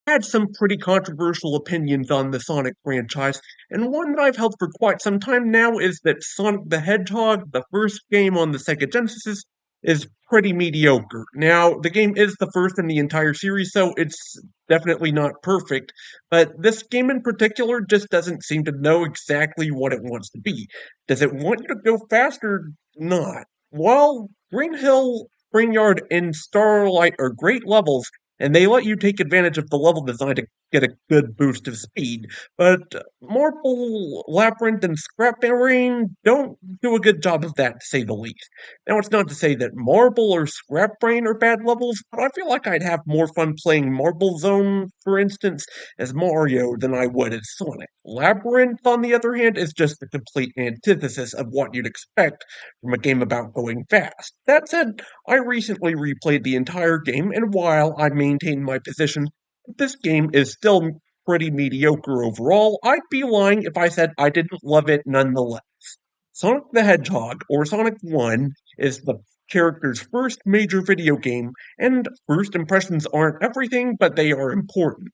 had some pretty controversial opinions on the Sonic franchise, and one that I've held for quite some time now is that Sonic the Hedgehog, the first game on the Sega Genesis, is pretty mediocre. Now, the game is the first in the entire series, so it's definitely not perfect, but this game in particular just doesn't seem to know exactly what it wants to be. Does it want you to go fast or not? Well, Green Hill, Springyard, and Starlight are great levels, and they let you take advantage of the level design to get a good boost of speed. But Marble, Labyrinth, and Scrap Brain don't do a good job of that, to say the least. Now, it's not to say that Marble or Scrap Brain are bad levels, but I feel like I'd have more fun playing Marble Zone, for instance, as Mario than I would as Sonic. Labyrinth, on the other hand, is just the complete antithesis of what you'd expect from a game about going fast. That said, I recently replayed the entire game, and while I maintain my position that this game is still pretty mediocre overall, I'd be lying if I said I didn't love it nonetheless. Sonic the Hedgehog, or Sonic 1, is the character's first major video game, and first impressions aren't everything, but they are important.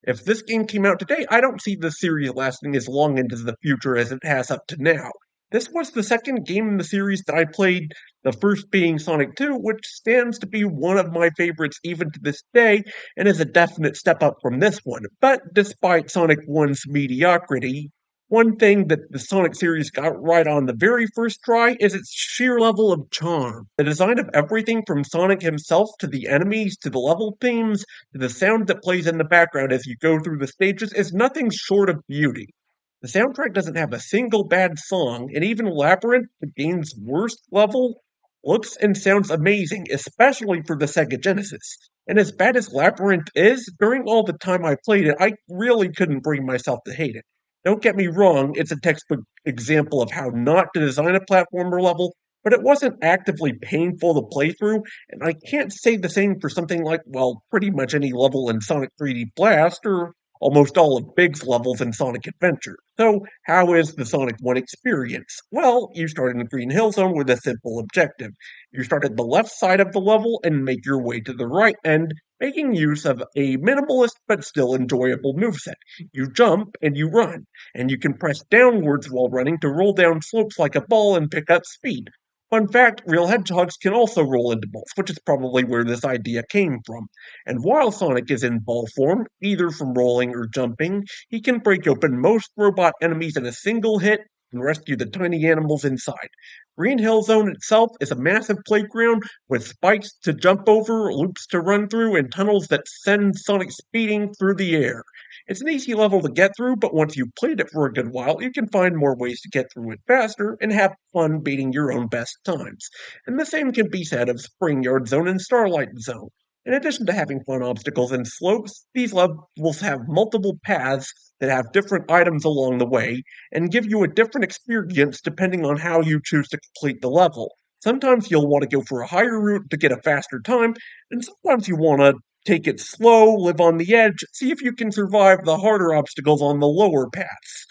If this game came out today, I don't see the series lasting as long into the future as it has up to now. This was the second game in the series that I played, the first being Sonic 2, which stands to be one of my favorites even to this day, and is a definite step up from this one. But despite Sonic 1's mediocrity, one thing that the Sonic series got right on the very first try is its sheer level of charm. The design of everything from Sonic himself to the enemies to the level themes to the sound that plays in the background as you go through the stages is nothing short of beauty. The soundtrack doesn't have a single bad song, and even Labyrinth, the game's worst level, looks and sounds amazing, especially for the Sega Genesis. And as bad as Labyrinth is, during all the time I played it, I really couldn't bring myself to hate it. Don't get me wrong, it's a textbook example of how not to design a platformer level, but it wasn't actively painful to play through, and I can't say the same for something like, well, pretty much any level in Sonic 3D Blast, or almost all of Big's levels in Sonic Adventure. So, how is the Sonic 1 experience? Well, you start in the Green Hill Zone with a simple objective. You start at the left side of the level and make your way to the right end, making use of a minimalist but still enjoyable moveset. You jump and you run, and you can press downwards while running to roll down slopes like a ball and pick up speed. Fun fact, real hedgehogs can also roll into balls, which is probably where this idea came from. And while Sonic is in ball form, either from rolling or jumping, he can break open most robot enemies in a single hit and rescue the tiny animals inside. Green Hill Zone itself is a massive playground with spikes to jump over, loops to run through, and tunnels that send Sonic speeding through the air. It's an easy level to get through, but once you've played it for a good while, you can find more ways to get through it faster and have fun beating your own best times. And the same can be said of Spring Yard Zone and Starlight Zone. In addition to having fun obstacles and slopes, these levels have multiple paths that have different items along the way and give you a different experience depending on how you choose to complete the level. Sometimes you'll want to go for a higher route to get a faster time, and sometimes you want to take it slow, live on the edge, see if you can survive the harder obstacles on the lower paths.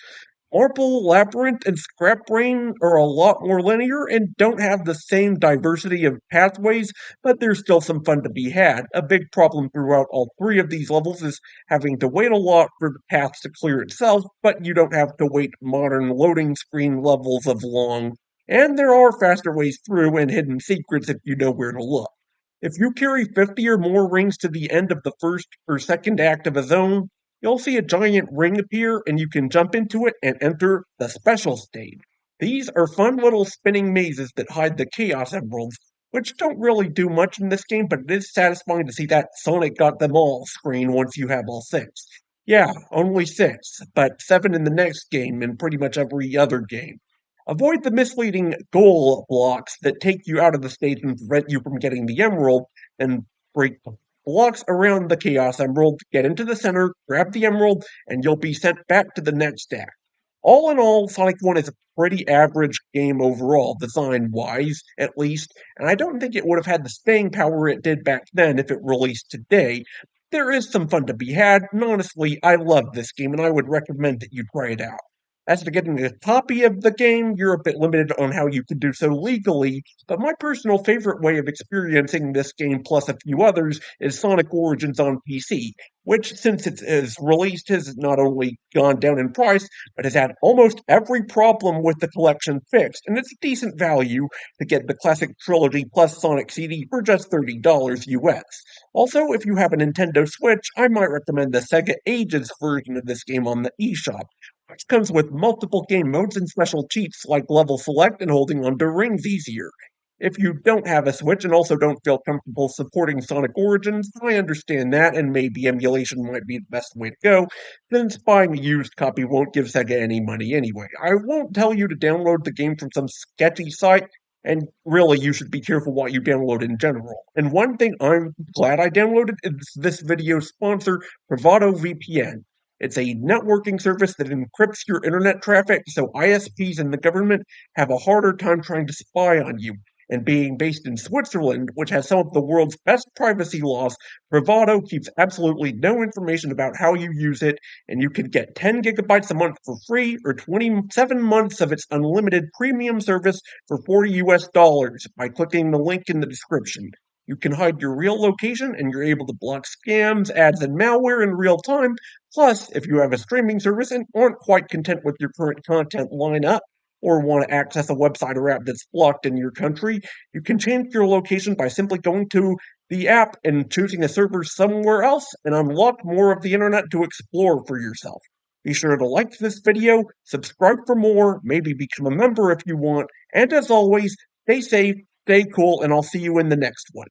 Marble, Labyrinth, and Scrap Brain are a lot more linear and don't have the same diversity of pathways, but there's still some fun to be had. A big problem throughout all three of these levels is having to wait a lot for the paths to clear itself, but you don't have to wait modern loading screen levels of long. And there are faster ways through and hidden secrets if you know where to look. If you carry 50 or more rings to the end of the first or second act of a zone, you'll see a giant ring appear and you can jump into it and enter the special stage. These are fun little spinning mazes that hide the Chaos Emeralds, which don't really do much in this game, but it is satisfying to see that Sonic got them all screen once you have all six. Yeah, only six, but seven in the next game and pretty much every other game. Avoid the misleading goal blocks that take you out of the stage and prevent you from getting the emerald, and break the blocks around the Chaos Emerald, get into the center, grab the emerald, and you'll be sent back to the next act. All in all, Sonic 1 is a pretty average game overall, design wise, at least, and I don't think it would have had the staying power it did back then if it released today. There is some fun to be had, and honestly, I love this game and I would recommend that you try it out. As to getting a copy of the game, you're a bit limited on how you can do so legally, but my personal favorite way of experiencing this game plus a few others is Sonic Origins on PC, which, since it is released, has not only gone down in price, but has had almost every problem with the collection fixed, and it's a decent value to get the classic trilogy plus Sonic CD for just $30 US. Also, if you have a Nintendo Switch, I might recommend the Sega Ages version of this game on the eShop, which comes with multiple game modes and special cheats like level select and holding onto rings easier. If you don't have a Switch and also don't feel comfortable supporting Sonic Origins, I understand that, and maybe emulation might be the best way to go, since buying a used copy won't give Sega any money anyway. I won't tell you to download the game from some sketchy site, and really, you should be careful what you download in general. And one thing I'm glad I downloaded is this video's sponsor, Bravado VPN. It's a networking service that encrypts your internet traffic so ISPs and the government have a harder time trying to spy on you. And being based in Switzerland, which has some of the world's best privacy laws, Bravado keeps absolutely no information about how you use it, and you can get 10 gigabytes a month for free or 27 months of its unlimited premium service for $40 by clicking the link in the description. You can hide your real location and you're able to block scams, ads, and malware in real time. Plus, if you have a streaming service and aren't quite content with your current content lineup, or want to access a website or app that's blocked in your country, you can change your location by simply going to the app and choosing a server somewhere else and unlock more of the internet to explore for yourself. Be sure to like this video, subscribe for more, maybe become a member if you want, and as always, stay safe, stay cool, and I'll see you in the next one.